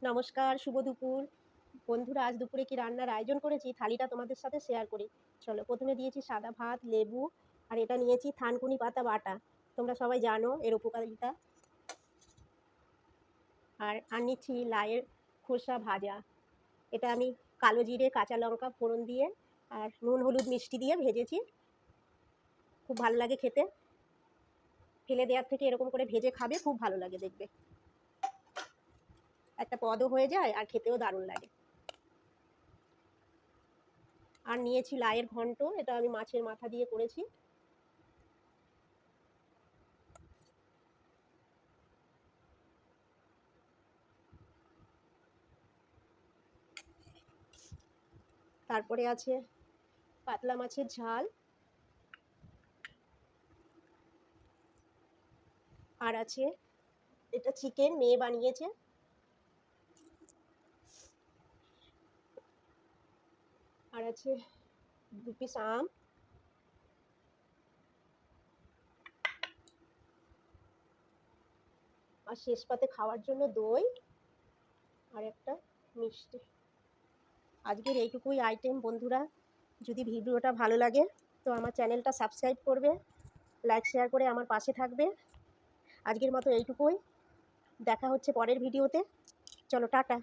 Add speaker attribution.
Speaker 1: নমস্কার, শুভ দুপুর। বন্ধুরা, আজ দুপুরে কি রান্নার আয়োজন করেছি থালিটা তোমাদের সাথে শেয়ার করি। চলো, প্রথমে দিয়েছি সাদা ভাত, লেবু, আর এটা নিয়েছি থানকুনি পাতা বাটা। তোমরা সবাই জানো এর উপকারিতা। আর নিচ্ছি লাউয়ের খোসা ভাজা। এটা আমি কালো জিরে, কাঁচা লঙ্কা ফোড়ন দিয়ে আর নুন হলুদ মিষ্টি দিয়ে ভেজেছি। খুব ভালো লাগে খেতে। ফেলে দেওয়ার থেকে এরকম করে ভেজে খাবে, খুব ভালো লাগে দেখবে। একটা পদও হয়ে যায় আর খেতেও দারুণ লাগে। আর নিয়েছি লাউয়ের ঘন্ট, এটা আমি মাছের মাথা দিয়ে করেছি। তারপরে আছে পাতলা মাছের ঝাল, আর আছে এটা চিকেন মেয়ে বানিয়েছে, আর আছে 2 পিস আম, আর শেষ পাতে খাওয়ার জন্য দই আর একটা মিষ্টি। আজকের এইটুকুই আইটেম বন্ধুরা। যদি ভিডিওটা ভালো লাগে তো আমার চ্যানেলটা সাবস্ক্রাইব করবে, লাইক শেয়ার করে আমার পাশে থাকবে। আজকের মতো এইটুকুই, দেখা হচ্ছে পরের ভিডিওতে। চলো, টাটা।